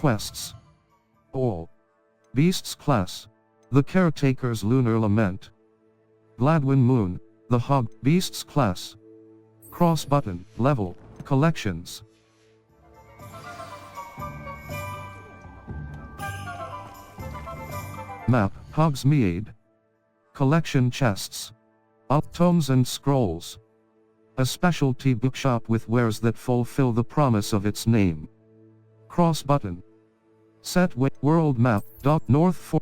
quests. All. Beasts class. The Caretaker's Lunar Lament. Gladwin Moon, the Hog, Beasts class. Cross button, level, collections. Map, Hogsmeade. Collection chests. Tomes and scrolls. A specialty bookshop with wares that fulfill the promise of its name. Cross button. Set world map.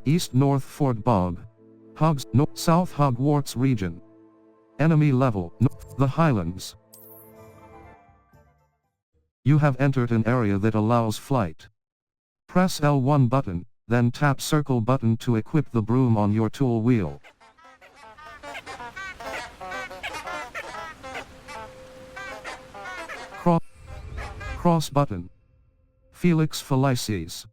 East North Fort Bog. South Hogwarts region. Enemy level. The Highlands. You have entered an area that allows flight. Press L1 button, then tap circle button to equip the broom on your tool wheel. Cross button. Felix Felices.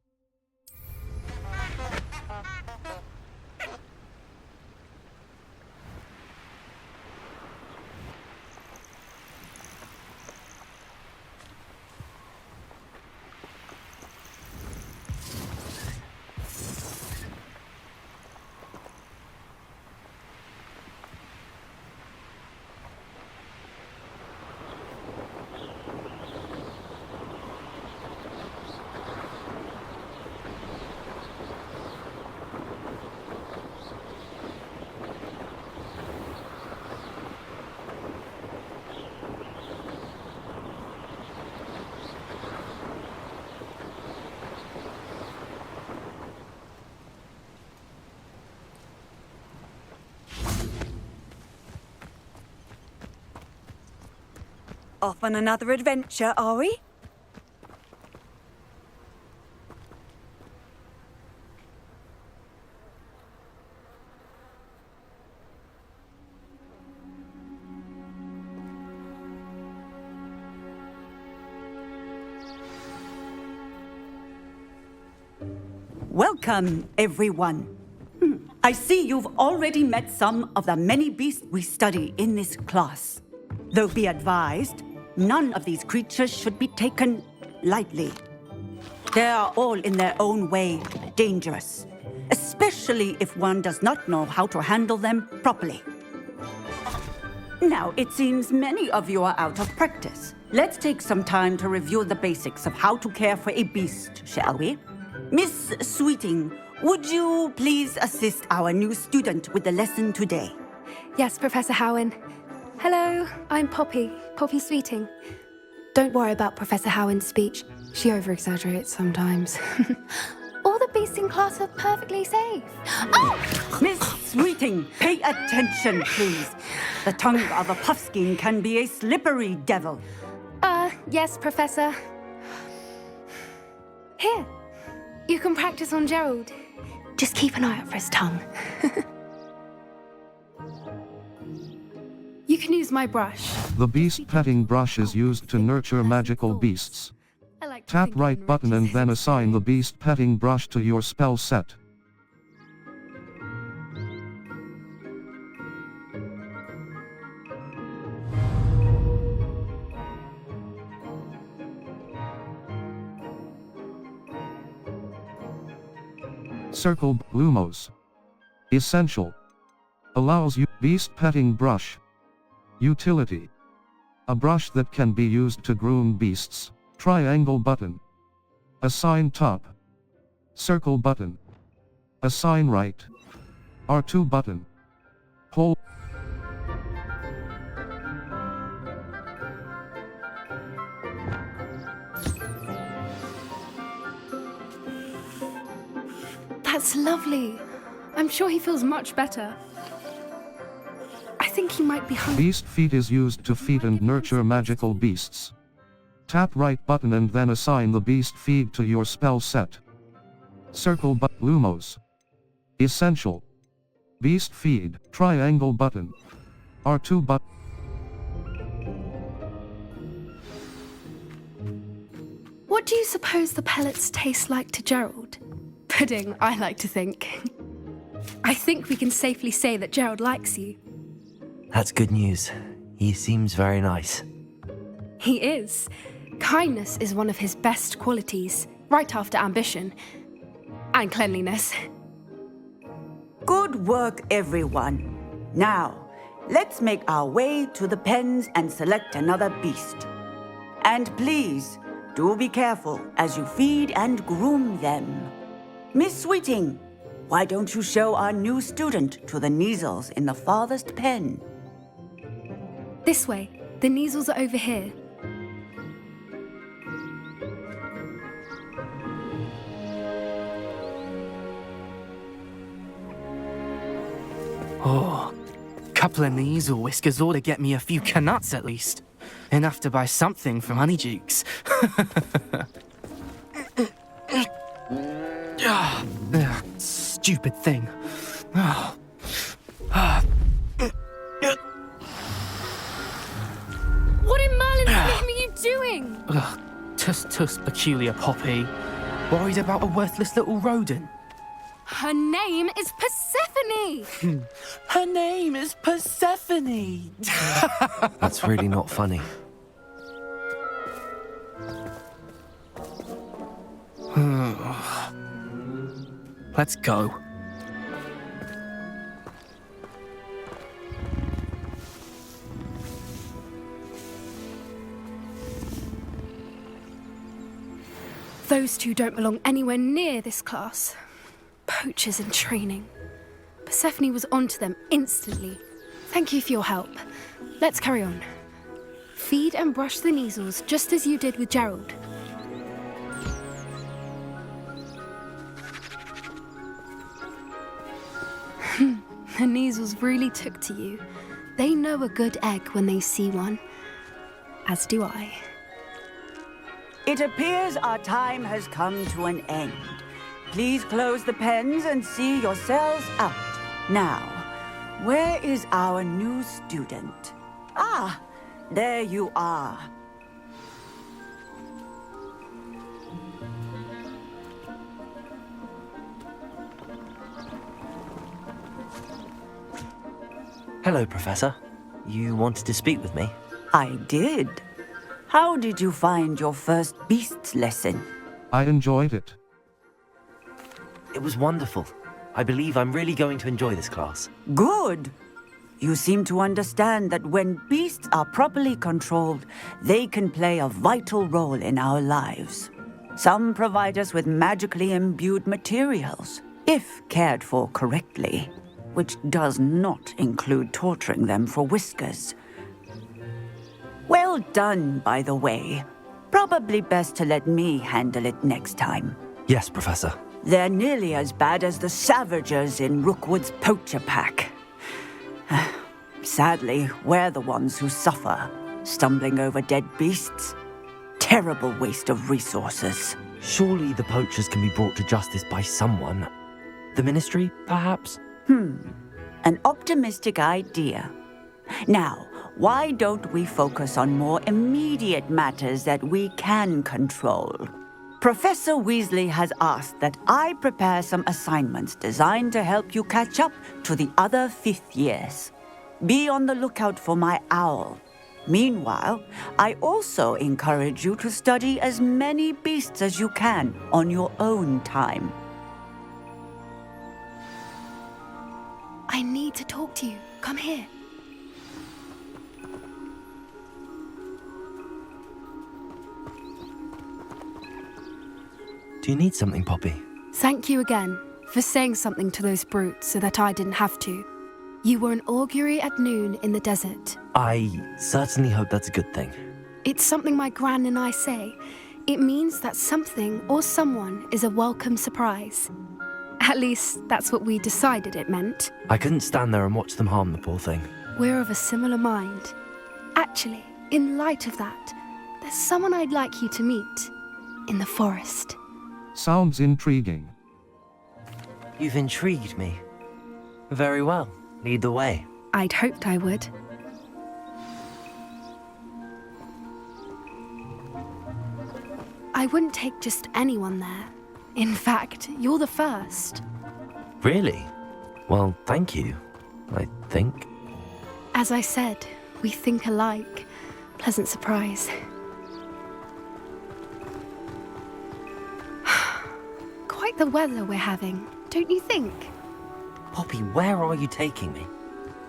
Off on another adventure, are we? Welcome, everyone. I see you've already met some of the many beasts we study in this class. Though be advised, none of these creatures should be taken lightly. They are all in their own way dangerous, especially if one does not know how to handle them properly. Now, it seems many of you are out of practice. Let's take some time to review the basics of how to care for a beast, shall we? Miss Sweeting, would you please assist our new student with the lesson today? Yes, Professor Highwing. Hello, I'm Poppy Sweeting. Don't worry about Professor Howin's speech. She over-exaggerates sometimes. All the beasts in class are perfectly safe. Oh! Miss Sweeting, pay attention, please. The tongue of a puffskein can be a slippery devil. Yes, Professor. Here, you can practice on Gerald. Just keep an eye out for his tongue. You can use my brush. The beast petting brush is used to nurture magical beasts. Tap right button and then assign the beast petting brush to your spell set. Circle Lumos. Essential. Allows you beast petting brush. Utility. A brush that can be used to groom beasts. Triangle button. Assign top. Circle button. Assign right. R2 button. Hold. That's lovely. I'm sure he feels much better. I think he might be hungry. Beast feed is used to feed and nurture magical beasts. Tap right button and then assign the beast feed to your spell set. Circle Lumos. Essential. Beast feed. Triangle button. R2 button. What do you suppose the pellets taste like to Gerald? Pudding, I like to think. I think we can safely say that Gerald likes you. That's good news. He seems very nice. He is. Kindness is one of his best qualities. right after ambition. And cleanliness. Good work, everyone. Now, let's make our way to the pens and select another beast. And please, do be careful as you feed and groom them. Miss Sweeting, why don't you show our new student to the Neasels in the farthest pen? This way. The Neasels are over here. Oh, couple of Neasel whiskers ought to get me a few canuts at least. Enough to buy something from Honeydukes. Stupid thing. Oh. What in Merlin's name are you doing? Tuss, peculiar Poppy. Worried about a worthless little rodent. Her name is Persephone! Her name is Persephone! That's really not funny. Let's go. Those two don't belong anywhere near this class. Poachers in training. Persephone was onto them instantly. Thank you for your help. Let's carry on. Feed and brush the Neasels just as you did with Gerald. The Neasels really took to you. They know a good egg when they see one. As do I. It appears our time has come to an end. Please close the pens and see yourselves out. Now, where is our new student? Ah, there you are. Hello, Professor. You wanted to speak with me? I did. How did you find your first beasts lesson? I enjoyed it. It was wonderful. I believe I'm really going to enjoy this class. Good. You seem to understand that when beasts are properly controlled, they can play a vital role in our lives. Some provide us with magically imbued materials, if cared for correctly, which does not include torturing them for whiskers. Well done, by the way. Probably best to let me handle it next time. Yes, Professor. They're nearly as bad as the Savagers in Rookwood's poacher pack. Sadly, we're the ones who suffer, stumbling over dead beasts. Terrible waste of resources. Surely the poachers can be brought to justice by someone. The Ministry, perhaps? An optimistic idea. Now, why don't we focus on more immediate matters that we can control? Professor Weasley has asked that I prepare some assignments designed to help you catch up to the other fifth years. Be on the lookout for my owl. Meanwhile, I also encourage you to study as many beasts as you can on your own time. I need to talk to you. Come here. Do you need something, Poppy? Thank you again for saying something to those brutes so that I didn't have to. You were an augury at noon in the desert. I certainly hope that's a good thing. It's something my gran and I say. It means that something or someone is a welcome surprise. At least, that's what we decided it meant. I couldn't stand there and watch them harm the poor thing. We're of a similar mind. Actually, in light of that, there's someone I'd like you to meet. In the forest. Sounds intriguing. You've intrigued me. Very well. Lead the way. I'd hoped I would. I wouldn't take just anyone there. In fact, you're the first. Really? Well, thank you, I think. As I said, we think alike. Pleasant surprise. like the weather we're having, don't you think? Poppy, where are you taking me?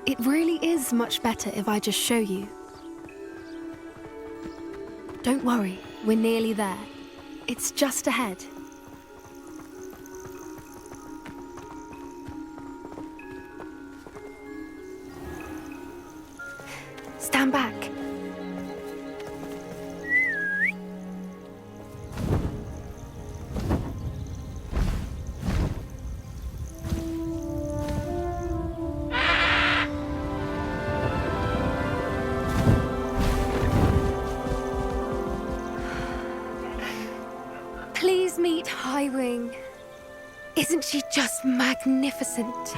It really is much better if I just show you. Don't worry, we're nearly there. It's just ahead. Stand back. Please meet Highwing. Isn't she just magnificent?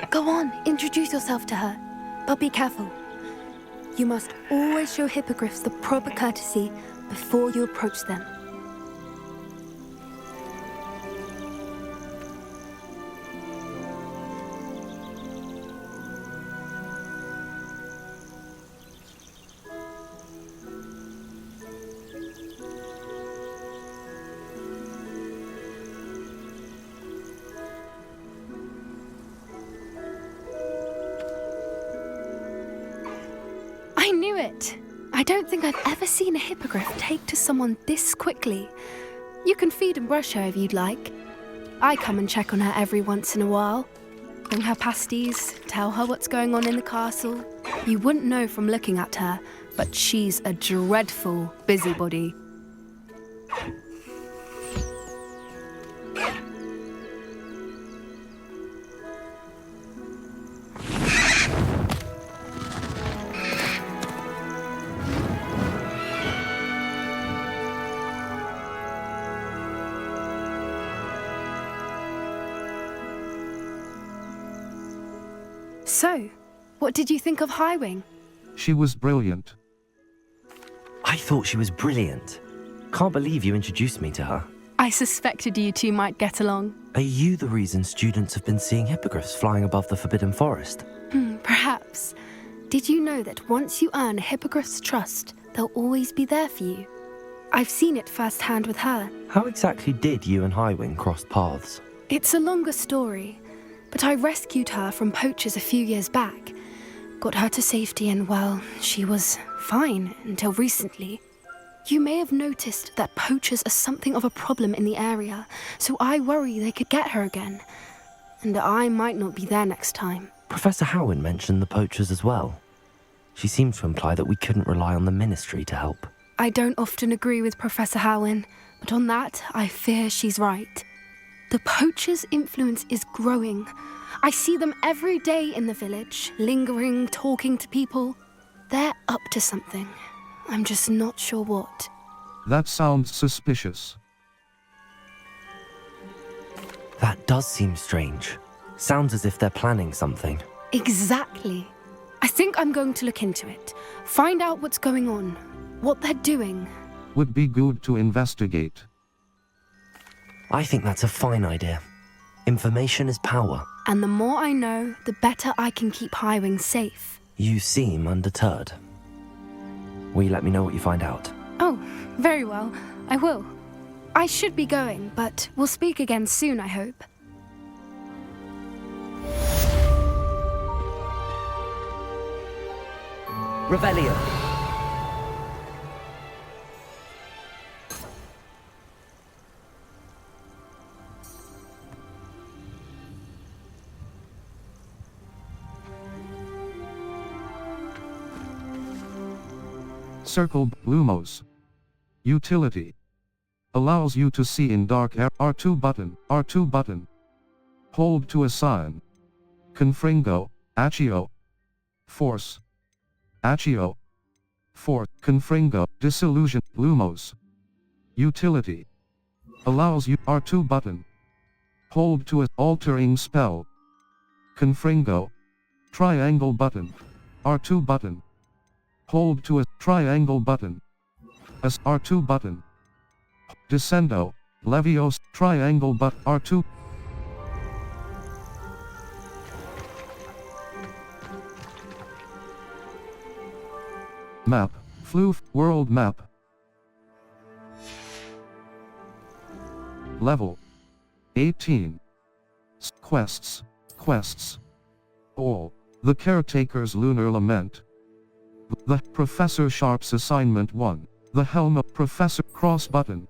Go on, introduce yourself to her. But be careful. You must always show hippogriffs the proper courtesy before you approach them. I knew it! I don't think I've ever seen a hippogriff take to someone this quickly. You can feed and brush her if you'd like. I come and check on her every once in a while. Bring her pasties, tell her what's going on in the castle. You wouldn't know from looking at her, but she's a dreadful busybody. So, what did you think of Highwing? She was brilliant. I thought she was brilliant. Can't believe you introduced me to her. I suspected you two might get along. Are you the reason students have been seeing hippogriffs flying above the Forbidden Forest? Perhaps. Did you know that once you earn a hippogriff's trust, they'll always be there for you? I've seen it firsthand with her. How exactly did you and Highwing cross paths? It's a longer story, but I rescued her from poachers a few years back. Got her to safety and, well, she was fine until recently. You may have noticed that poachers are something of a problem in the area, so I worry they could get her again. And I might not be there next time. Professor Howin mentioned the poachers as well. She seemed to imply that we couldn't rely on the ministry to help. I don't often agree with Professor Howin, but on that, I fear she's right. The poachers' influence is growing. I see them every day in the village, lingering, talking to people. They're up to something. I'm just not sure what. That sounds suspicious. That does seem strange. Sounds as if they're planning something. Exactly. I think I'm going to look into it. Find out what's going on, what they're doing. Would be good to investigate. I think that's a fine idea. Information is power. And the more I know, the better I can keep Highwing safe. You seem undeterred. Will you let me know what you find out? Oh, very well. I will. I should be going, but we'll speak again soon, I hope. Revelio. Circled Lumos. Utility. Allows you to see in dark air. R2 button. Hold to assign. Confringo, Accio. Force. Accio. Force. Confringo, Disillusion, Lumos. Utility. Allows you. R2 button. Hold to altering spell. Confringo. Triangle button. R2 button. Hold to a triangle button. As R2 button. Descendo, Levios, triangle but R2. Map, Floof, world map. Level 18. Quests. Quests. All. The Caretaker's Lunar Lament. The Professor Sharp's Assignment 1. The Helm of Professor Cross Button.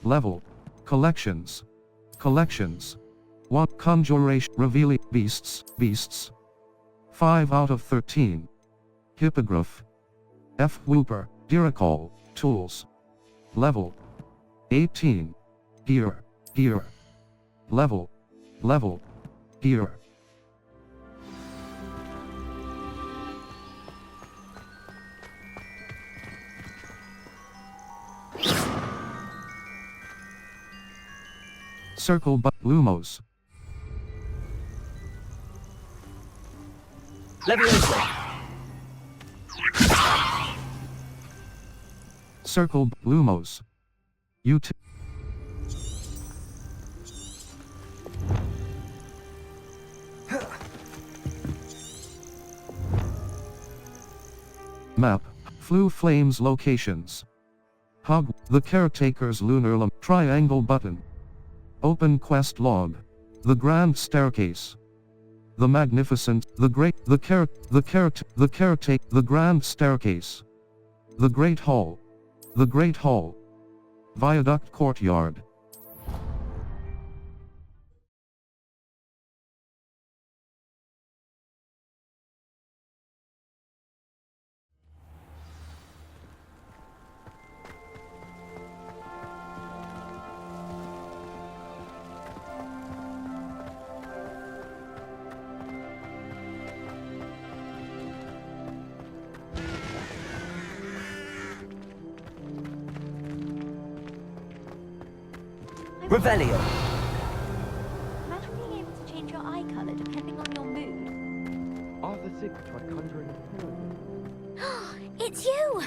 Level. Collections. Collections. 1. Conjuration. Revealing Beasts. Beasts. 5 out of 13. Hippogriff. F. Whooper. Diricol. Tools. Level 18. Gear. Gear. Level. Level. Gear. Circle but Lumos. Leviosa! Circle Lumos. Map. Flu Flames locations. Hug. The Caretaker's Lunar Triangle button. Open quest log. The Grand Staircase. The Magnificent. The Great. The Caretake. The Grand Staircase. The Great Hall. The Great Hall. Viaduct Courtyard. Revelio! Imagine being able to change your eye colour depending on your mood. Arthur Sick tried conjuring a It's you!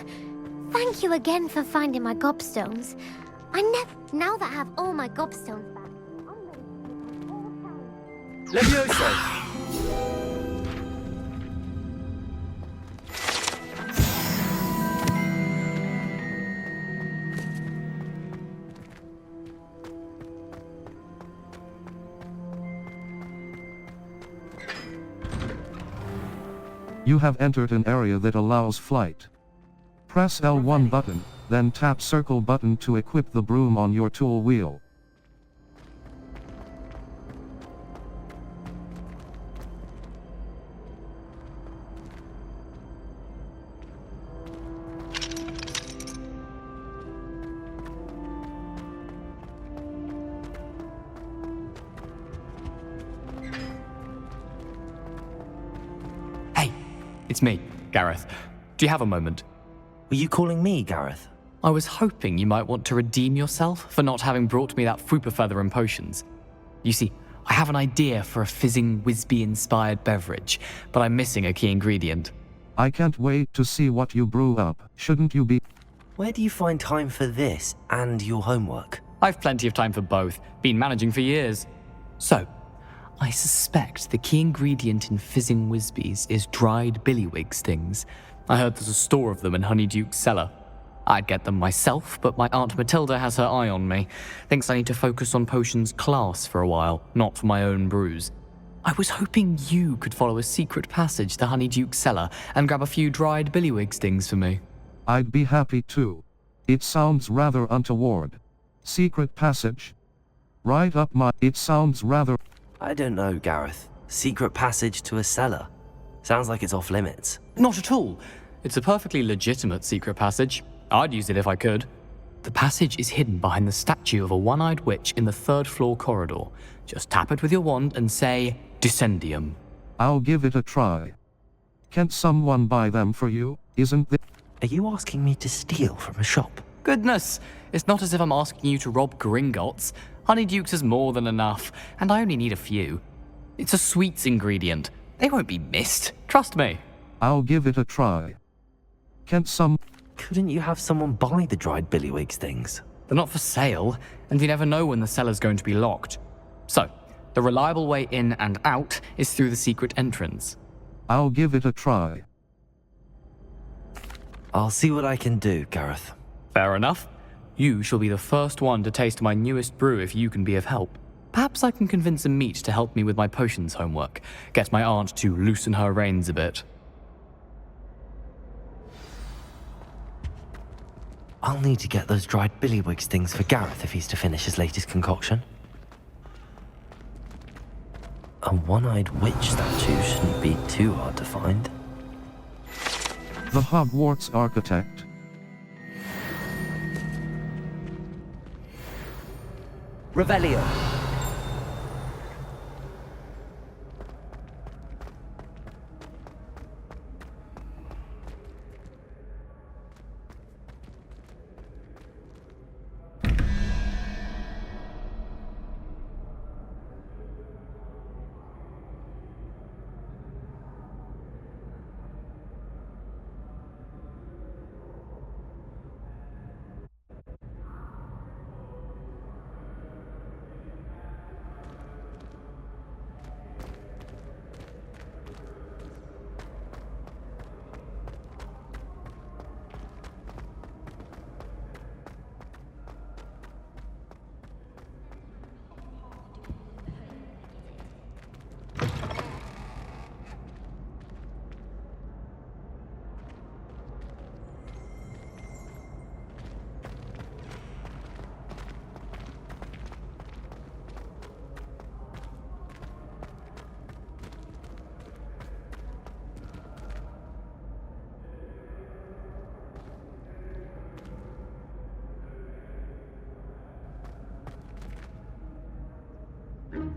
Thank you again for finding my gobstones. Now that I have all my gobstones back, I'm ready to use all Leviosa! You have entered an area that allows flight. Press L1 button, then tap circle button to equip the broom on your tool wheel. It's me, Gareth. Do you have a moment? Were you calling me, Gareth? I was hoping you might want to redeem yourself for not having brought me that Fooper feather and potions. You see, I have an idea for a fizzing Wisby-inspired beverage, but I'm missing a key ingredient. I can't wait to see what you brew up. Shouldn't you be? Where do you find time for this and your homework? I've plenty of time for both. Been managing for years. So, I suspect the key ingredient in fizzing Wisbies is dried billywig stings. I heard there's a store of them in Honeyduke's cellar. I'd get them myself, but my Aunt Matilda has her eye on me. Thinks I need to focus on potions class for a while, not for my own brews. I was hoping you could follow a secret passage to Honeyduke's cellar and grab a few dried billywig stings for me. I'd be happy to. It sounds rather untoward. Secret passage? Right up my... It sounds rather... I don't know, Gareth. Secret passage to a cellar. Sounds like it's off limits. Not at all. It's a perfectly legitimate secret passage. I'd use it if I could. The passage is hidden behind the statue of a one-eyed witch in the third-floor corridor. Just tap it with your wand and say, Descendium. I'll give it a try. Can't someone buy them for you? Isn't there... Are you asking me to steal from a shop? Goodness, it's not as if I'm asking you to rob Gringotts. Honeyduke's is more than enough, and I only need a few. It's a sweets ingredient. They won't be missed. Trust me. I'll give it a try. Can't some... Couldn't you have someone buy the dried billywig's things? They're not for sale, and you never know when the cellar's going to be locked. So, the reliable way in and out is through the secret entrance. I'll give it a try. I'll see what I can do, Gareth. Fair enough. You shall be the first one to taste my newest brew if you can be of help. Perhaps I can convince a meat to help me with my potions homework, get my aunt to loosen her reins a bit. I'll need to get those dried billywigs things for Gareth if he's to finish his latest concoction. A one-eyed witch statue shouldn't be too hard to find. The Hogwarts architect. Revelio.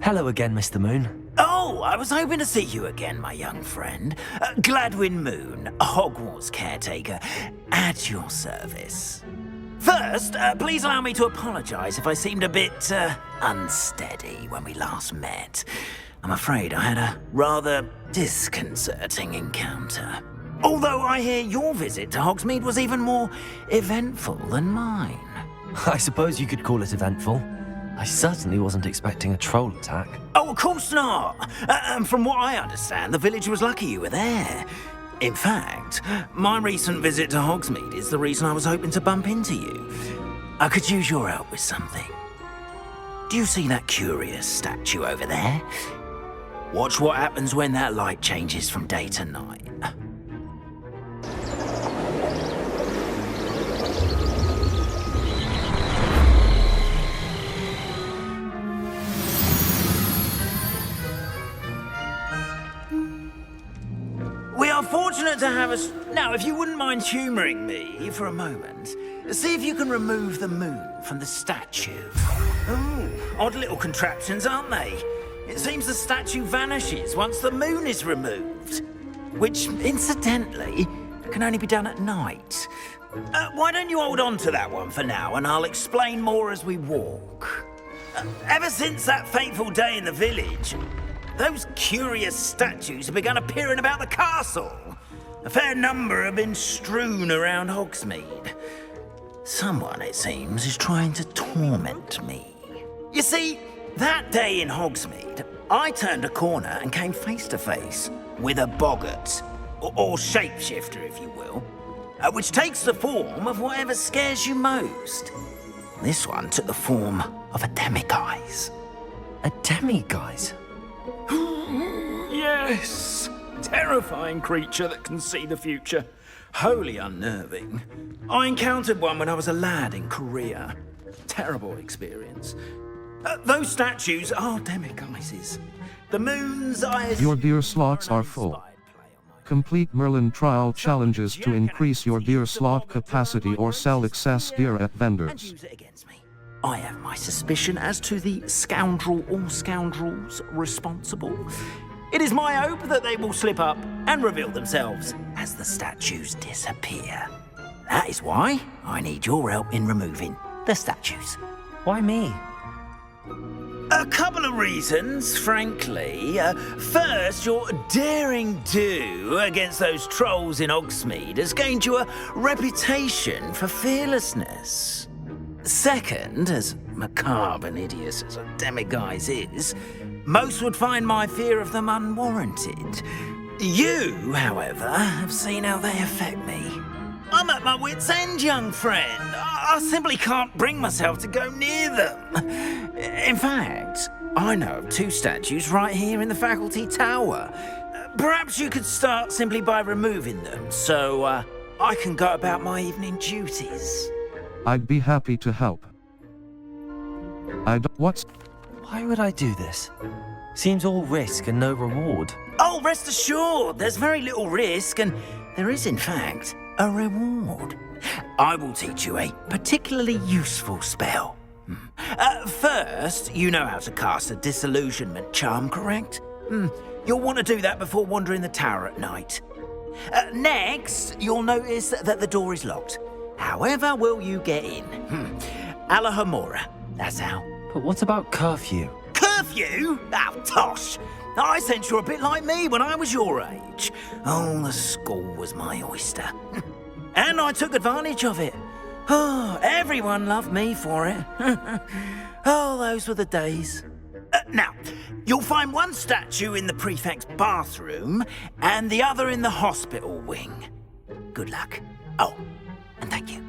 Hello again, Mr. Moon. Oh, I was hoping to see you again, my young friend. Gladwin Moon, Hogwarts caretaker, at your service. First, please allow me to apologise if I seemed a bit, unsteady when we last met. I'm afraid I had a rather disconcerting encounter. Although I hear your visit to Hogsmeade was even more eventful than mine. I suppose you could call it eventful. I certainly wasn't expecting a troll attack. Oh, of course not. From what I understand, the village was lucky you were there. In fact, my recent visit to Hogsmeade is the reason I was hoping to bump into you. I could use your help with something. Do you see that curious statue over there? Watch what happens when that light changes from day to night. We are fortunate to have us. Now, if you wouldn't mind humouring me for a moment, see if you can remove the moon from the statue. Ooh, odd little contraptions, aren't they? It seems the statue vanishes once the moon is removed, which, incidentally, can only be done at night. Why don't you hold on to that one for now, and I'll explain more as we walk. Ever since that fateful day in the village, those curious statues have begun appearing about the castle. A fair number have been strewn around Hogsmeade. Someone, it seems, is trying to torment me. You see, that day in Hogsmeade, I turned a corner and came face to face with a boggart, or shapeshifter, if you will, which takes the form of whatever scares you most. This one took the form of a demiguise. A demiguise? Yes! Terrifying creature that can see the future. Wholly unnerving. I encountered one when I was a lad in Korea. Terrible experience. Those statues are demiguises. The moon's eyes... Your deer slots are full. Complete Merlin trial challenges to increase your deer slot capacity or sell excess deer at vendors. I have my suspicion as to the scoundrel or scoundrels responsible. It is my hope that they will slip up and reveal themselves as the statues disappear. That is why I need your help in removing the statues. Why me? A couple of reasons, frankly. First, your daring do against those trolls in Hogsmeade has gained you a reputation for fearlessness. Second, as macabre and hideous as a demiguise is, most would find my fear of them unwarranted. You, however, have seen how they affect me. I'm at my wit's end, young friend. I simply can't bring myself to go near them. In fact, I know of 2 statues right here in the faculty tower. Perhaps you could start simply by removing them, so I can go about my evening duties. I'd be happy to help. What's... Why would I do this? Seems all risk and no reward. Oh, rest assured, there's very little risk, and there is, in fact, a reward. I will teach you a particularly useful spell. First, you know how to cast a disillusionment charm, correct? You'll want to do that before wandering the tower at night. Next, you'll notice that the door is locked. However will you get in? Alahomora, that's how. But what about curfew? Curfew? Oh, tosh! I sense you're a bit like me when I was your age. Oh, the school was my oyster. And I took advantage of it. Oh, everyone loved me for it. Oh, those were the days. Now, you'll find one statue in the prefect's bathroom and the other in the hospital wing. Good luck. Oh, and thank you.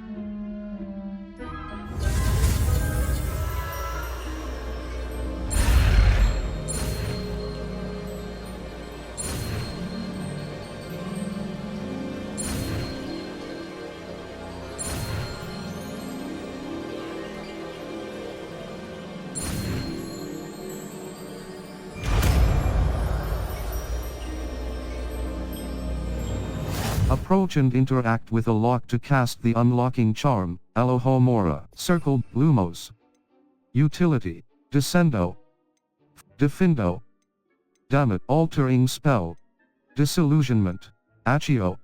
Approach and interact with a lock to cast the unlocking charm, Alohomora. Circle, Lumos. Utility, Descendo. Defindo. Dammit, altering spell. Disillusionment, Accio.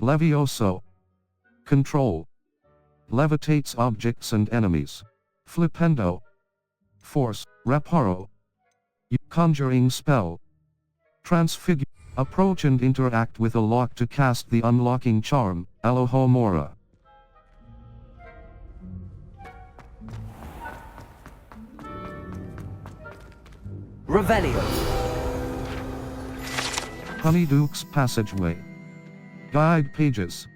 Levioso. Control. Levitates objects and enemies. Flipendo. Force, Reparo. Conjuring spell. Transfigure. Approach and interact with a lock to cast the unlocking charm, Alohomora. Revelio. Honeyduke's Passageway. Guide pages.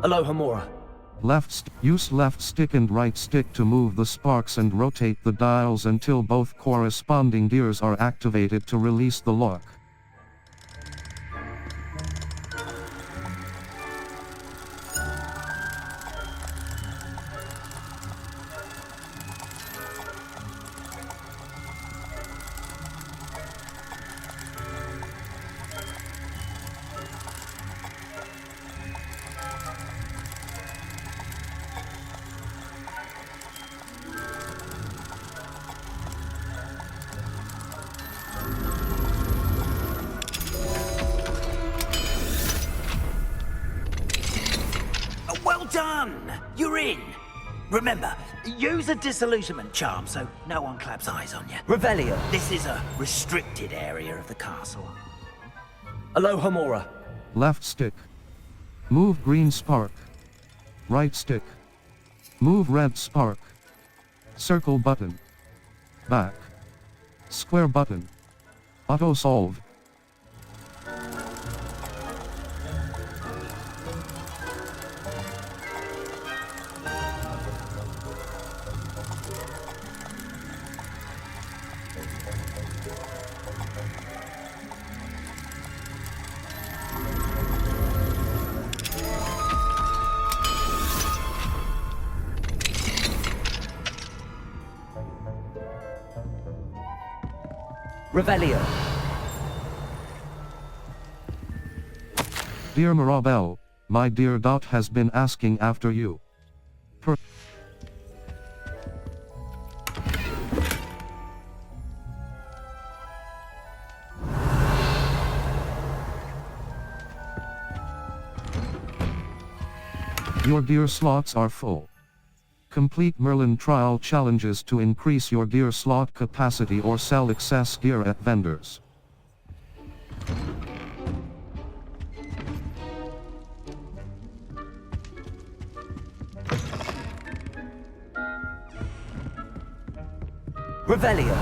Alohomora. Use left stick and right stick to move the sparks and rotate the dials until both corresponding gears are activated to release the lock. Well done! You're in! Remember, use a disillusionment charm so no one claps eyes on you. Revelio. This is a restricted area of the castle. Alohomora. Left stick. Move green spark. Right stick. Move red spark. Circle button. Back. Square button. Auto solve. Revelio. Dear Mirabelle, my dear Dot has been asking after you. Your dear slots are full. Complete Merlin trial challenges to increase your gear slot capacity or sell excess gear at vendors. Revelio.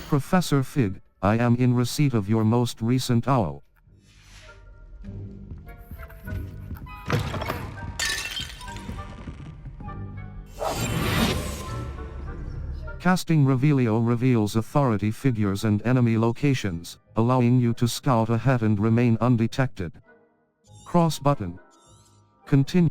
Professor Fig, I am in receipt of your most recent owl. Casting Revelio reveals authority figures and enemy locations, allowing you to scout ahead and remain undetected. Cross button. Continue.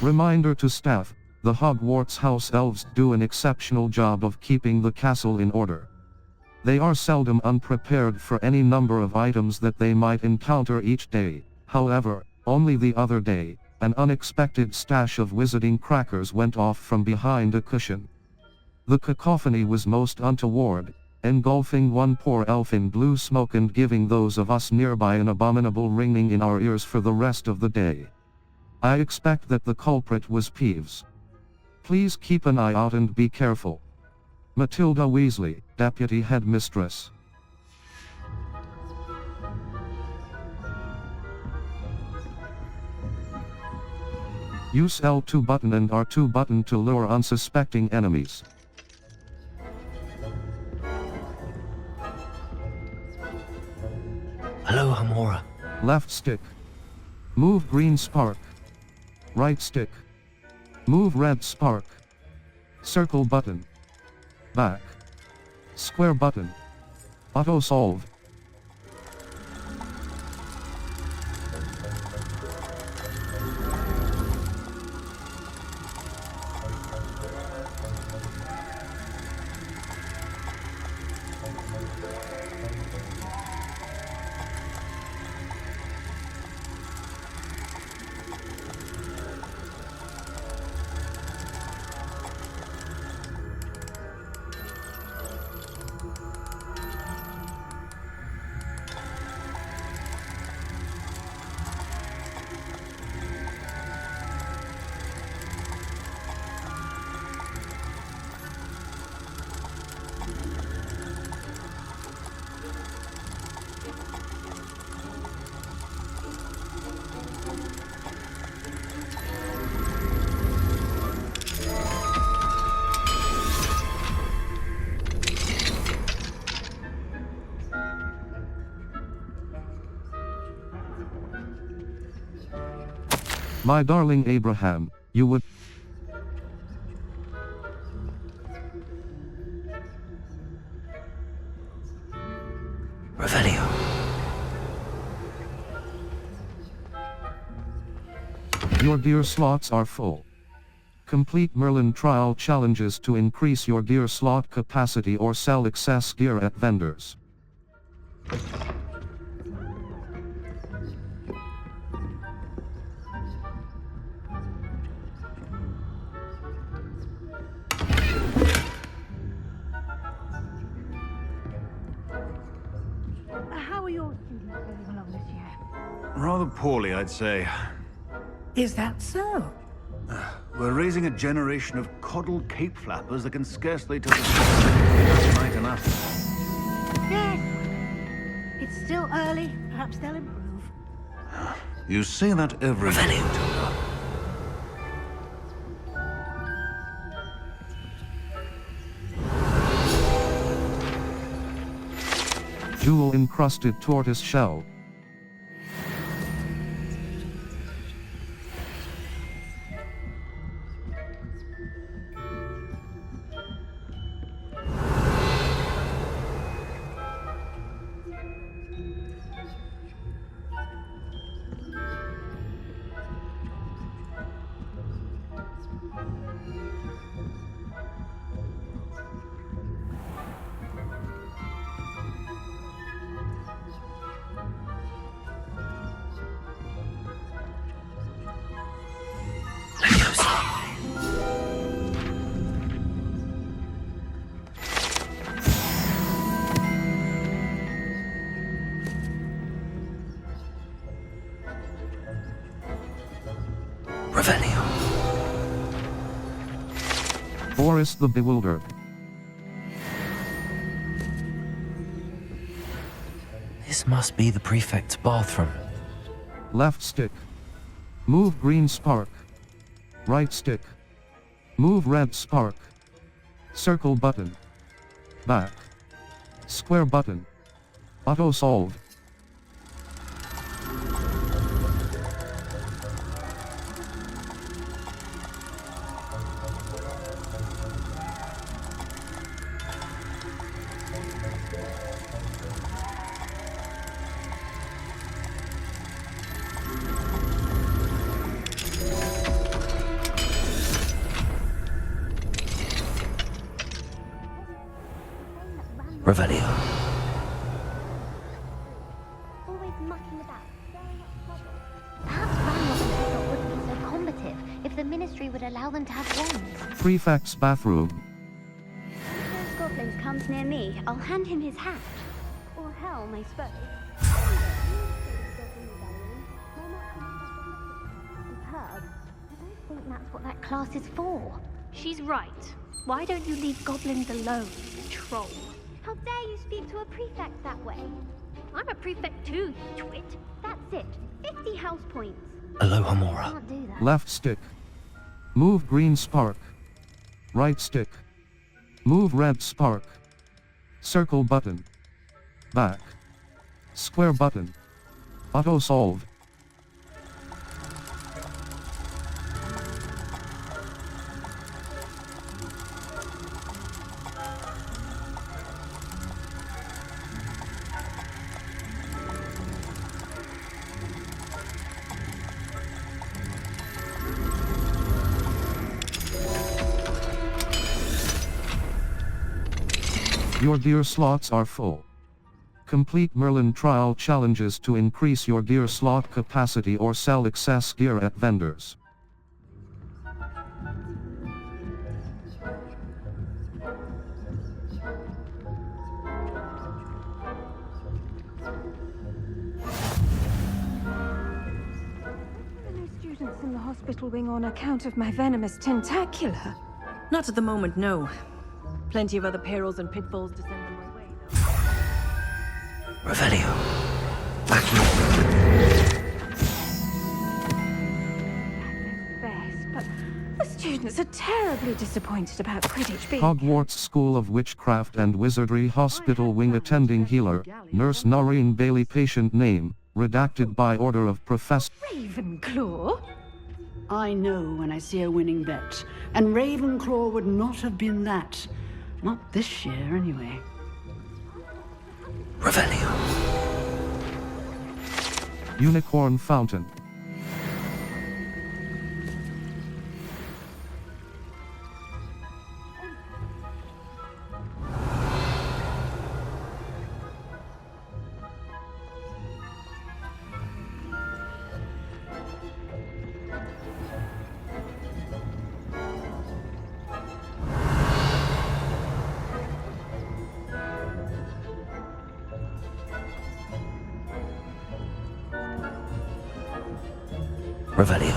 Reminder to staff, the Hogwarts house elves do an exceptional job of keeping the castle in order. They are seldom unprepared for any number of items that they might encounter each day. However, only the other day, an unexpected stash of wizarding crackers went off from behind a cushion. The cacophony was most untoward, engulfing one poor elf in blue smoke and giving those of us nearby an abominable ringing in our ears for the rest of the day. I expect that the culprit was Peeves. Please keep an eye out and be careful. Matilda Weasley, Deputy Headmistress. Use L2 button and R2 button to lure unsuspecting enemies. Hello, Hamora. Left stick. Move green spark. Right stick. Move red spark. Circle button. Back. Square button. Auto solve. My darling Abraham, you would... Revelio. Your gear slots are full. Complete Merlin trial challenges to increase your gear slot capacity or sell excess gear at vendors. How are your students getting along this year? Rather poorly, I'd say. Is that so? We're raising a generation of coddled cape flappers that can scarcely tell the right enough. Yes. It's still early. Perhaps they'll improve. You say that every day. Jewel-encrusted tortoise shell. Boris the Bewildered. This must be the prefect's bathroom. Left stick. Move green spark. Right stick. Move red spark. Circle button. Back. Square button. Auto solve. Revelio. Always mucking about, stirring up trouble. Perhaps Grandma wouldn't be so combative if the Ministry would allow them to have wands. Prefect's bathroom. If those goblins comes near me, I'll hand him his hat. Or helm, I suppose. Superb. I don't think that's what that class is for. She's right. Why don't you leave goblins alone, troll? How dare you speak to a prefect that way? I'm a prefect too, you twit. That's it. 50 house points. Aloha Mora. Can't do that. Left stick. Move green spark. Right stick. Move red spark. Circle button. Back. Square button. Auto solve. Your gear slots are full. Complete Merlin trial challenges to increase your gear slot capacity or sell excess gear at vendors. There are no students in the hospital wing on account of my venomous tentacula. Not at the moment, no. Plenty of other perils and pitfalls to send them my way. Revelio. Best, but the students are terribly disappointed about Quidditch being... Hogwarts School of Witchcraft and Wizardry Hospital Wing Attending Healer, Nurse Noreen Bailey. Patient name, redacted by order of Professor Ravenclaw? I know when I see a winning bet, and Ravenclaw would not have been that. Not this year, anyway. Revelio. Unicorn Fountain. Revelio.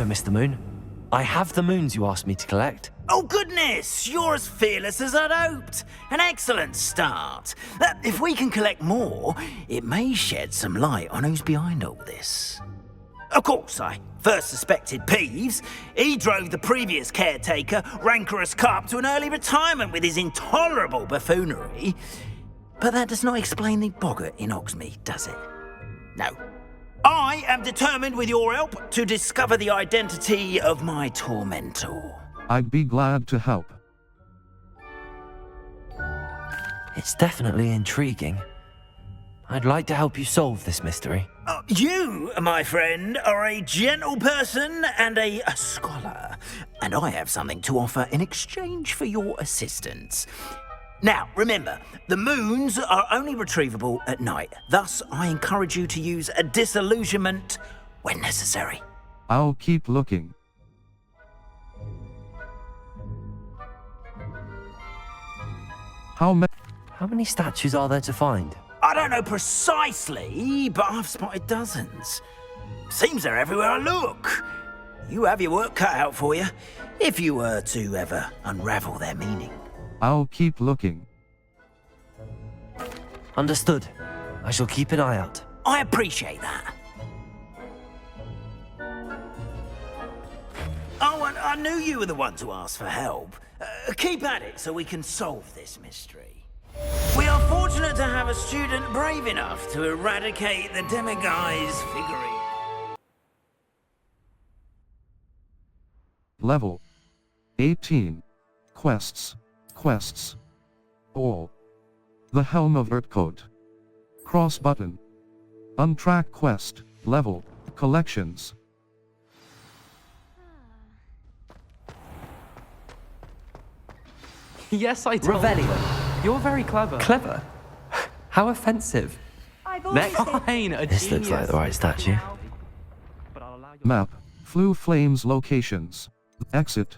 Hello, Mr. Moon. I have the moons you asked me to collect. Oh, goodness! You're as fearless as I'd hoped. An excellent start. If we can collect more, it may shed some light on who's behind all this. Of course, I first suspected Peeves. He drove the previous caretaker, Rancorous Carp, to an early retirement with his intolerable buffoonery. But that does not explain the boggart in Hogsmeade, does it? No. I am determined, with your help, to discover the identity of my tormentor. I'd be glad to help. It's definitely intriguing. I'd like to help you solve this mystery. You, my friend, are a gentle person and a scholar, and I have something to offer in exchange for your assistance. Now, remember, the moons are only retrievable at night. Thus, I encourage you to use a disillusionment when necessary. I'll keep looking. How many statues are there to find? I don't know precisely, but I've spotted dozens. Seems they're everywhere I look. You have your work cut out for you, if you were to ever unravel their meaning. I'll keep looking. Understood. I shall keep an eye out. I appreciate that. Oh, and I knew you were the one to ask for help. Keep at it so we can solve this mystery. We are fortunate to have a student brave enough to eradicate the demiguise figurine. Level 18. Quests. All. The Helm of Urtcote. Cross button. Untrack quest. Level. Collections. Yes, I told you. You're very clever. Clever? How offensive. This looks like the right statue. Map. Flue Flames locations. Exit.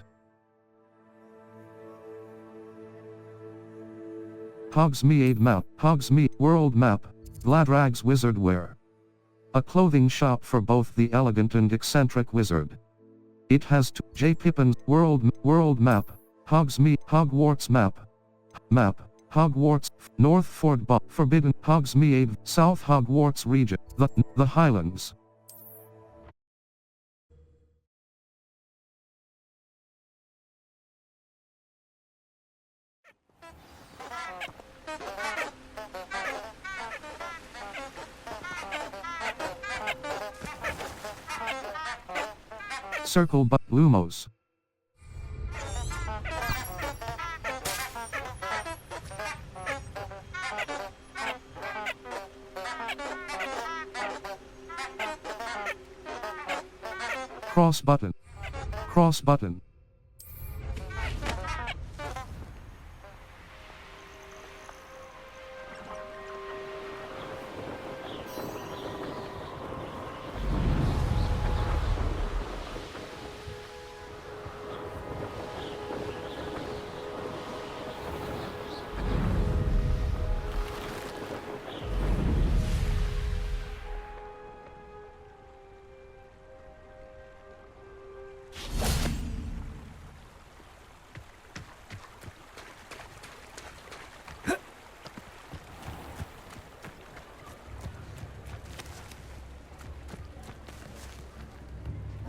Hogsmeade map. Hogsmeade world map. Gladrag's wizard wear. A clothing shop for both the elegant and eccentric wizard. It has J. Pippin's world map. Hogsmeade Hogwarts map. Hogwarts North Fort Forbidden Hogsmeade South Hogwarts region. The Highlands. Circle but Lumos. Cross button. Cross button.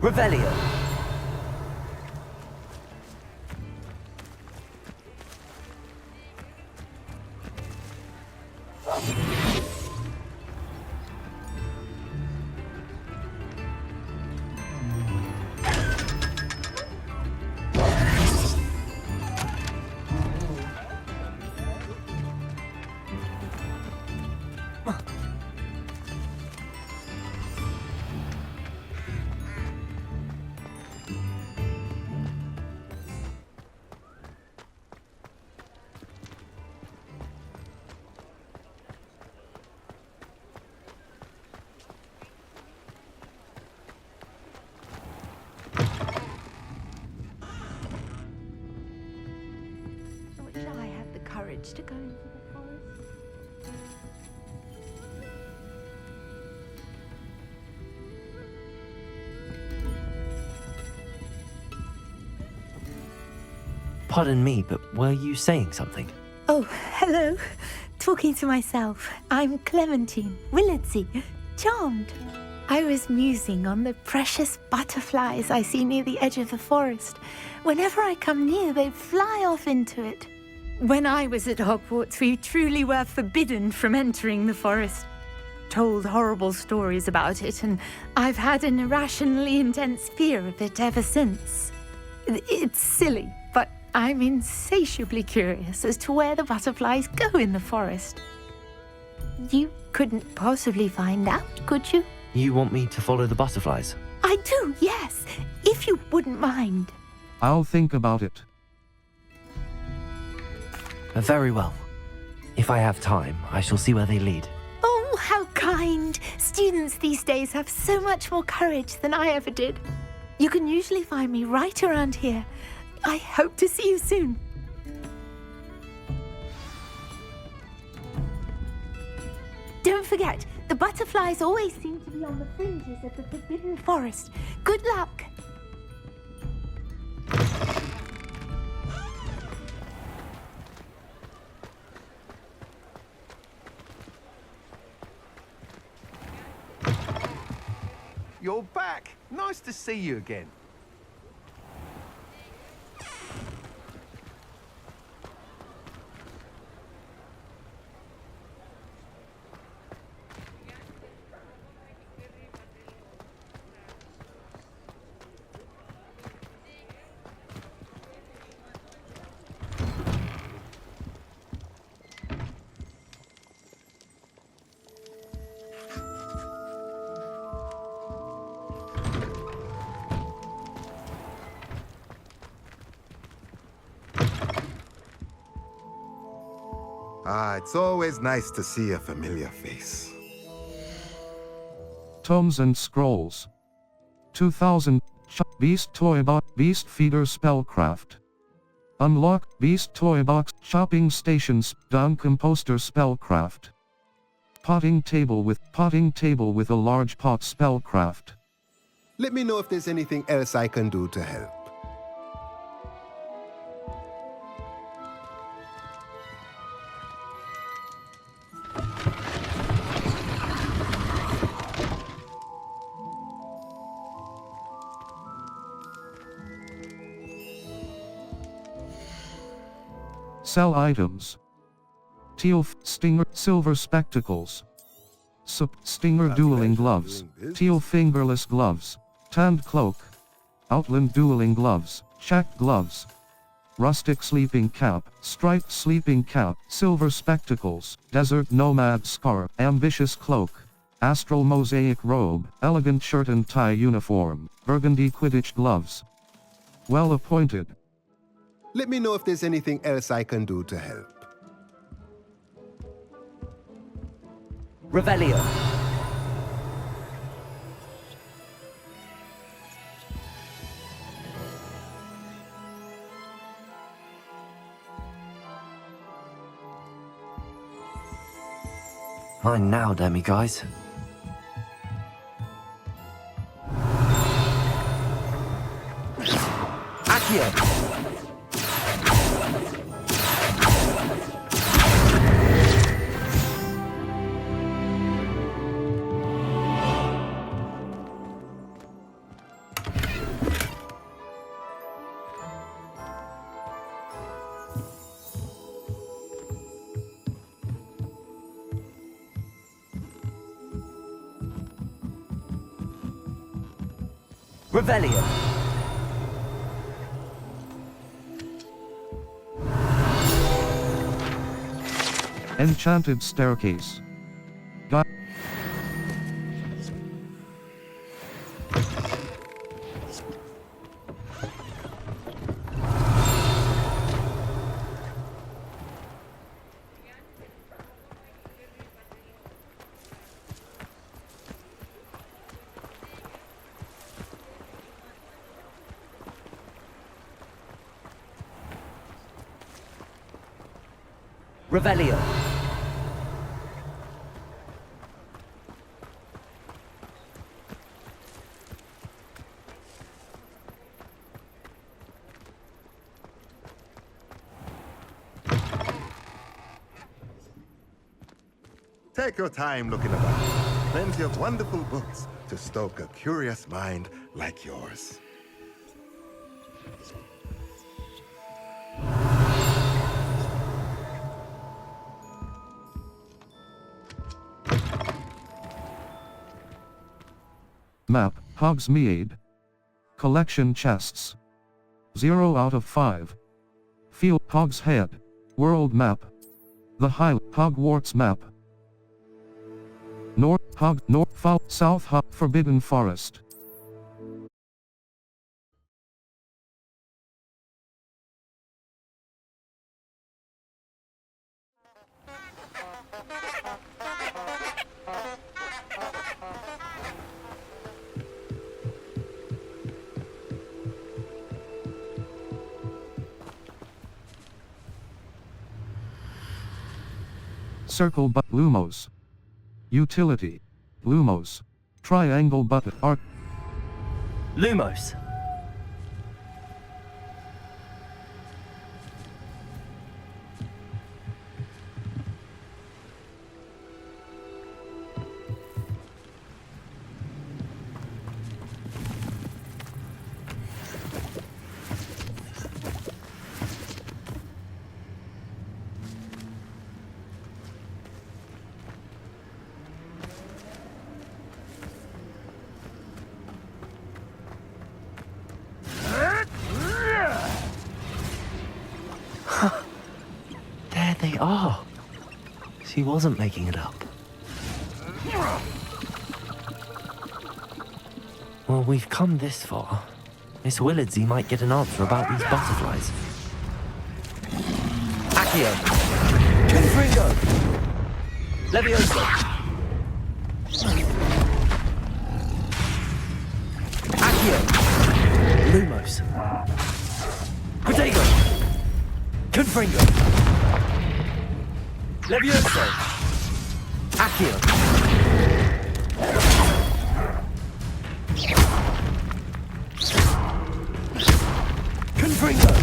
Revelio. To go into the forest. Pardon me, but were you saying something? Oh, hello. Talking to myself. I'm Clementine Willardsey. Charmed. I was musing on the precious butterflies I see near the edge of the forest. Whenever I come near, they fly off into it. When I was at Hogwarts, we truly were forbidden from entering the forest. Told horrible stories about it, and I've had an irrationally intense fear of it ever since. It's silly, but I'm insatiably curious as to where the butterflies go in the forest. You couldn't possibly find out, could you? You want me to follow the butterflies? I do, yes, if you wouldn't mind. I'll think about it. Very well. If I have time, I shall see where they lead. Oh, how kind. Students these days have so much more courage than I ever did. You can usually find me right around here. I hope to see you soon. Don't forget, the butterflies always seem to be on the fringes of the Forbidden Forest. Good luck. You're back. Nice to see you again. It's always nice to see a familiar face. Tomes and Scrolls. 2000. Beast Toy Box. Beast Feeder Spellcraft. Unlock Beast Toy Box. Shopping Stations. Down Composter Spellcraft. Potting Table with a large pot spellcraft. Let me know if there's anything else I can do to help. Sell items. Teal Stinger Silver Spectacles. Stinger Dueling Gloves. Teal Fingerless Gloves. Tanned Cloak. Outland Dueling Gloves. Check Gloves. Rustic Sleeping Cap. Striped Sleeping Cap. Silver Spectacles. Desert Nomad Scarf. Ambitious Cloak. Astral Mosaic Robe. Elegant Shirt and Tie Uniform. Burgundy Quidditch Gloves. Well appointed. Let me know if there's anything else I can do to help. Revelio. Fine now, demiguise. Accio! Revelio. Enchanted Staircase. Revelio. Take your time looking about. Plenty of wonderful books to stoke a curious mind like yours. Map, Hogsmeade. Collection chests. 0 out of 5. Field, Hogshead. World map. The Hogwarts map. North, South, Forbidden Forest. Circle but Lumos. Utility. Lumos. Triangle button art. Lumos. There they are. She wasn't making it up. Well, we've come this far. Miss Willardsey might get an answer about these butterflies. Accio! Confringo! Levioso! Accio! Lumos! Protego! Confringo! Levioso! Accio! Confringo!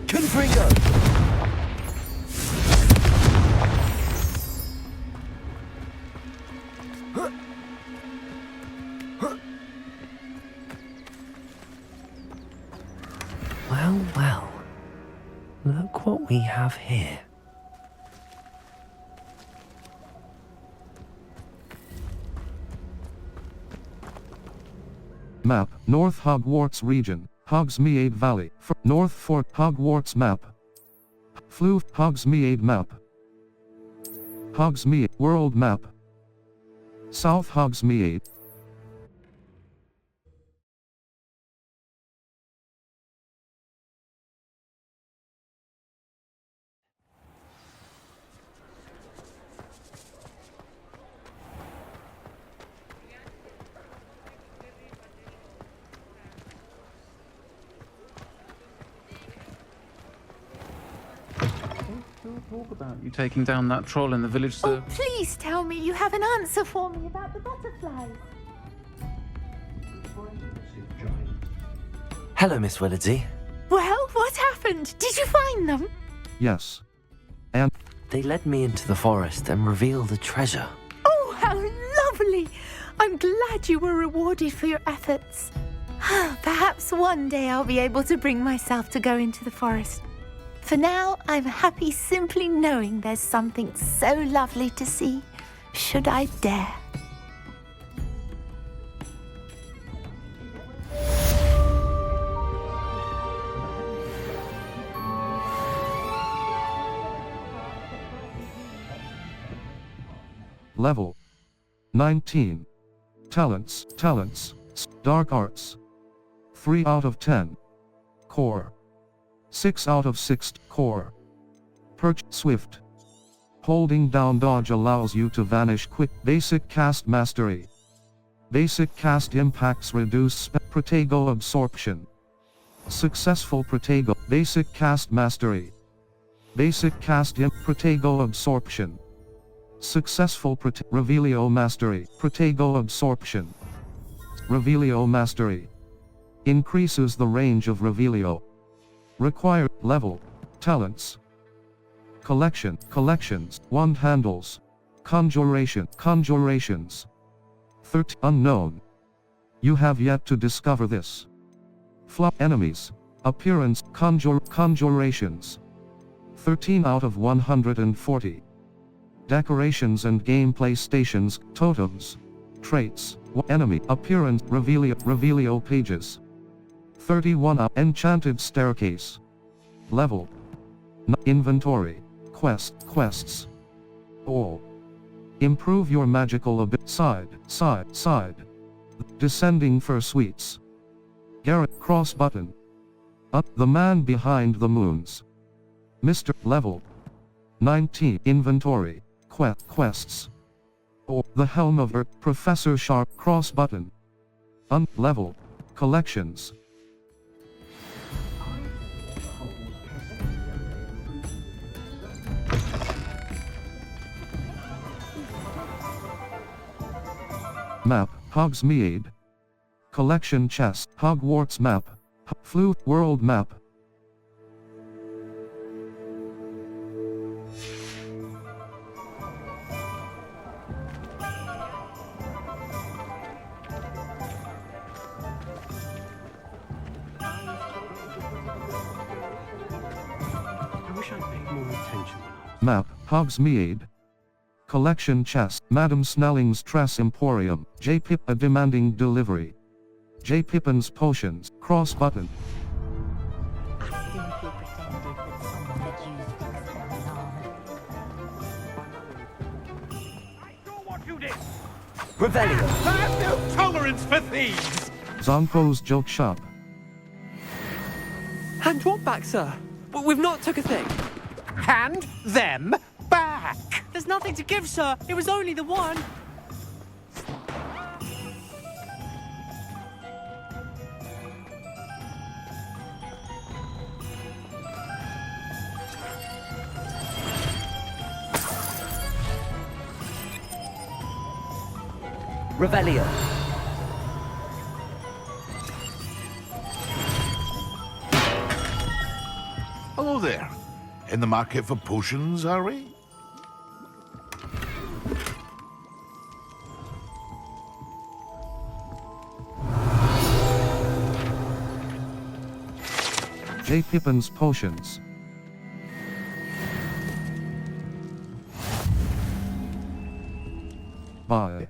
Confringo! Well, well. Look what we have here. Map, North Hogwarts region, Hogsmeade Valley, North Fort Hogwarts map. Floof Hogsmeade map. Hogsmeade World map. South Hogsmeade. Talk about you taking down that troll in the village, sir. Oh, please tell me you have an answer for me about the butterflies. Hello, Miss Willardsey. Well, what happened? Did you find them? Yes. And they led me into the forest and revealed a treasure. Oh, how lovely! I'm glad you were rewarded for your efforts. Perhaps one day I'll be able to bring myself to go into the forest. For now, I'm happy simply knowing there's something so lovely to see, should I dare. Level 19. Talents, Dark Arts. 3 out of 10. Core. 6 out of 6 core. Perch swift. Holding down dodge allows you to vanish quick. Basic cast mastery. Basic cast impacts reduce Protego absorption. Successful Protego. Basic cast mastery. Basic cast Protego absorption. Successful Revelio mastery. Protego absorption. Revelio mastery. Increases the range of Revelio. Required level. Talents. Collections, wand handles, conjurations. 30 unknown. You have yet to discover this. Enemies, appearance, conjurations. 13 out of 140. Decorations and gameplay stations, totems, traits, enemy, appearance, Revelio pages. 31 enchanted staircase. Level. Inventory. Quests. All. Improve your magical side. Descending fursuites. Garrett cross button. The man behind the moons. Mr. Level. 19 inventory. Quests. Or the helm of Earth. Professor Sharp cross button. Level. Collections. Map, Hogsmeade. Collection chest, Hogwarts map. Flute world map. I wish I'd paid more attention. Map, Hogsmeade. Collection chest, Madam Snelling's Tress Emporium, J. Pip a demanding delivery. J. Pippin's potions, cross button. Revelio. I have no tolerance for thieves! Zonko's joke shop. Hand what back, sir? We've not took a thing. Hand them back! There's nothing to give, sir. It was only the one. Revelio. Hello there. In the market for potions, are we? J. Pippin's potions. Buy.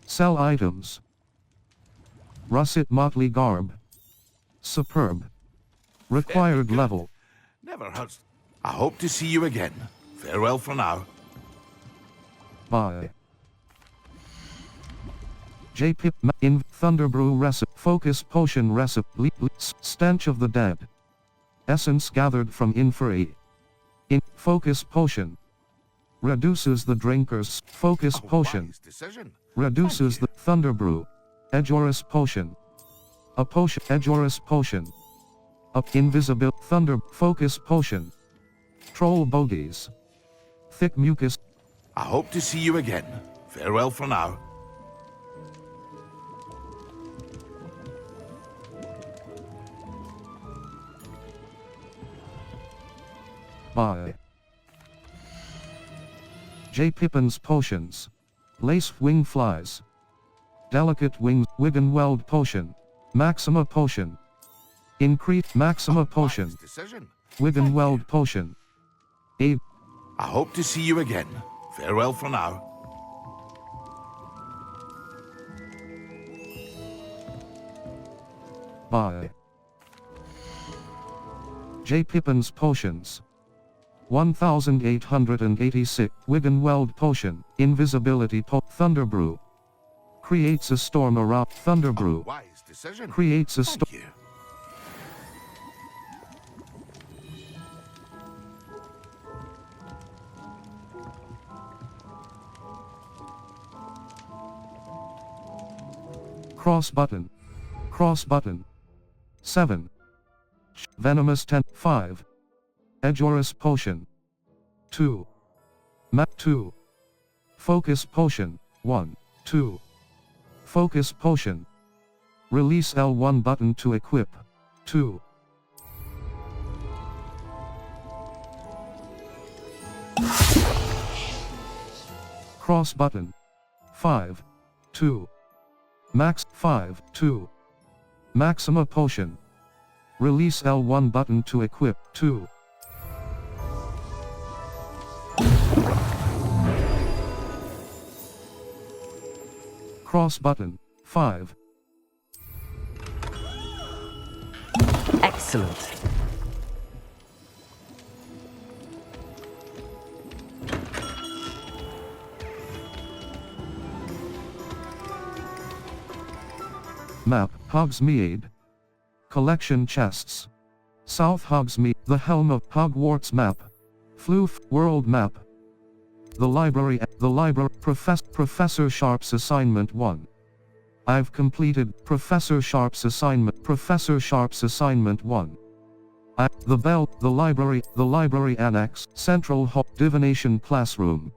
Sell items. Russet motley garb. Superb. Required level. Never hurts. I hope to see you again. Farewell for now. Buy. J. Pip in Thunderbrew recipe. Focus potion recipe. Stench of the dead. Essence gathered from Inferi. In Focus potion. Reduces the drinker's focus potion. Reduces the Thunderbrew. Edgeoris potion. A potion. Edgeoris potion. Invisible thunder focus potion. Troll bogies. Thick mucus. I hope to see you again. Farewell for now. Buy. J. Pippin's potions. Lace wing flies. Delicate wings. Wiggenweld potion. Maxima potion. Increase Maxima potion. Wiggenweld potion. A. I hope to see you again. Farewell for now. Buy. J. Pippin's potions. 1886 Wiggenweld potion. Invisibility Thunderbrew. Creates a storm around Thunderbrew. Creates a storm. Cross button. Cross button. 7. Venomous 10. 5. Edgeorus potion. 2. Map 2. Focus potion. 1. 2. Focus potion. Release L1 button to equip. 2. Cross button. 5. 2. Max 5. 2. Maxima potion. Release L1 button to equip. 2. Cross button. 5. Excellent. Map, Hogsmeade. Collection chests. South Hogsmeade, the Helm of Hogwarts map. Floof, World map. The library, Professor Sharp's assignment 1. I've completed Professor Sharp's assignment 1. The library annex, Central Hall, Divination classroom.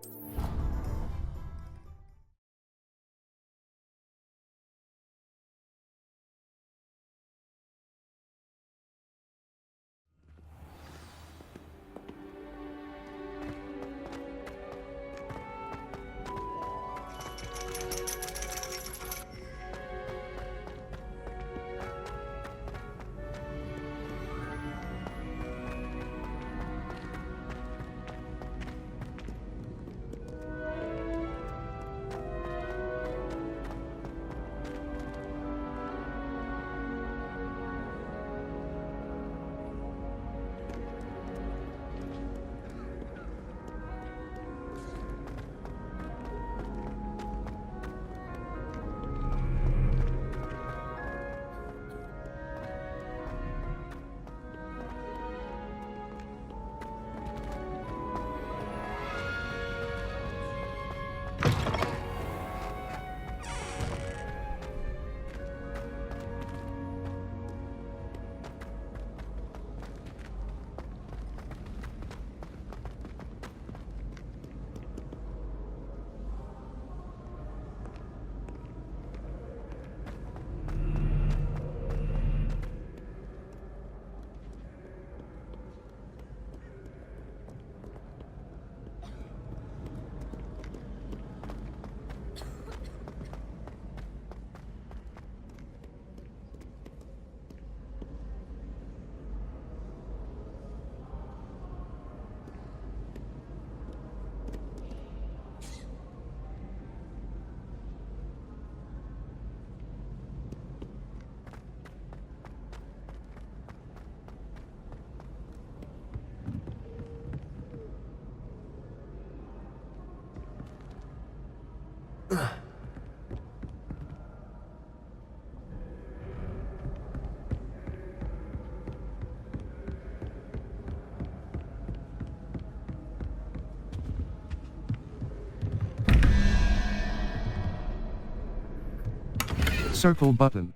Circle button.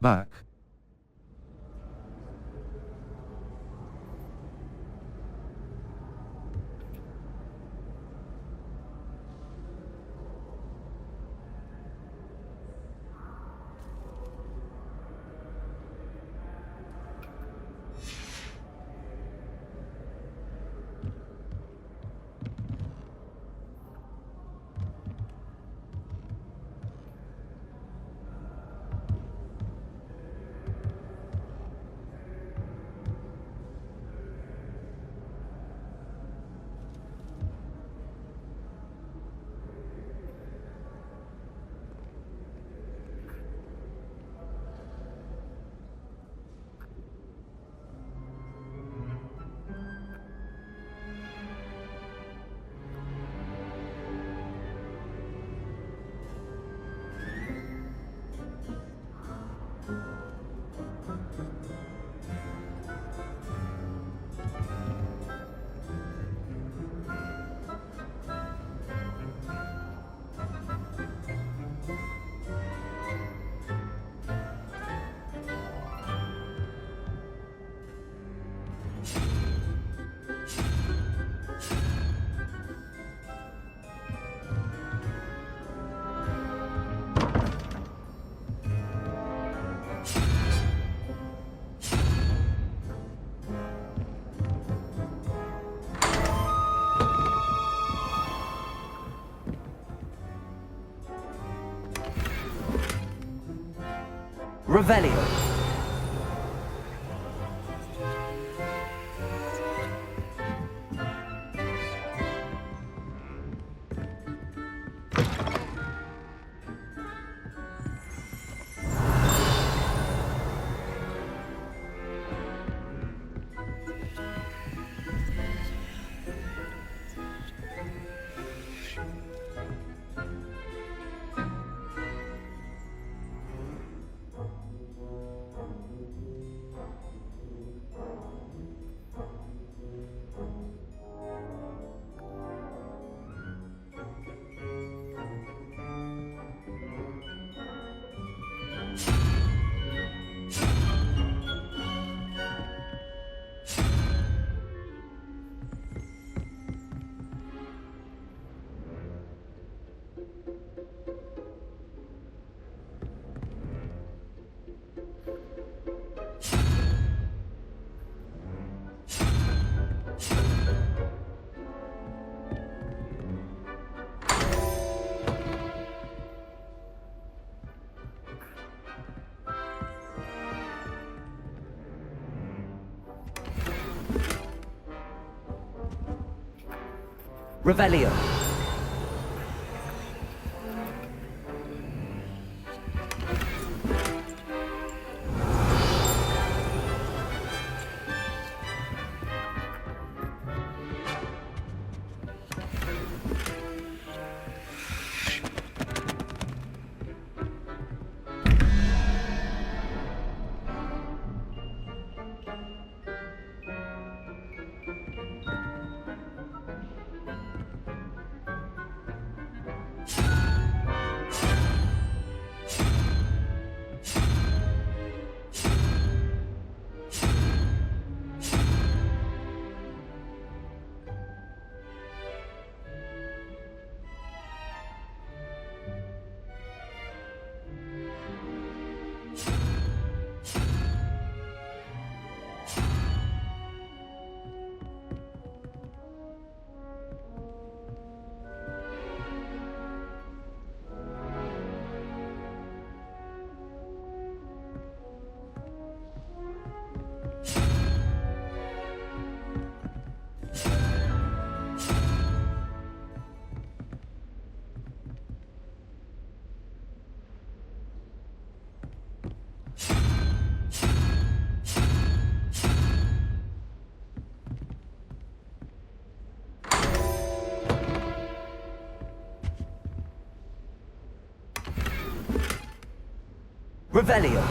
Back. Revelio. Revelio. Revelio.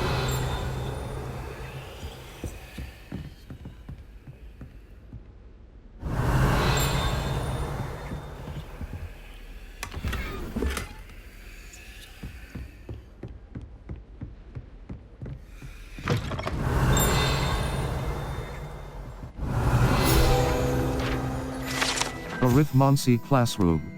Arithmancy classroom.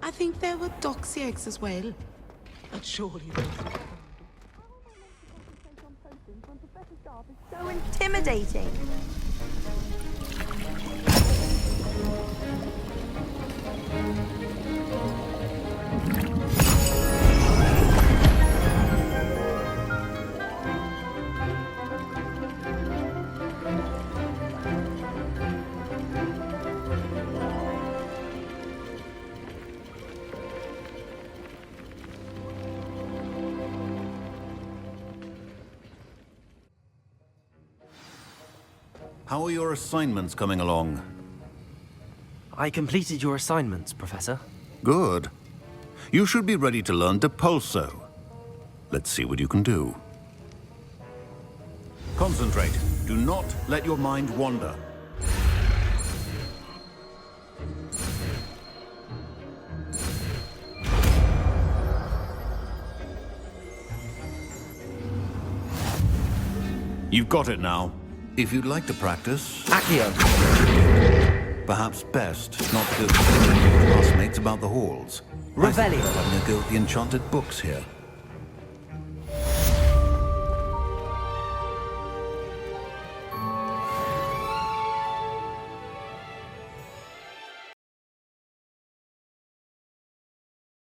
I think there were doxy eggs as well. But surely those So intimidating. How are your assignments coming along? I completed your assignments, Professor. Good. You should be ready to learn Depulso. Let's see what you can do. Concentrate. Do not let your mind wander. You've got it now. If you'd like to practice... Accio! Perhaps best not to go to classmates about the halls. Revelio! Having a go at the enchanted books here.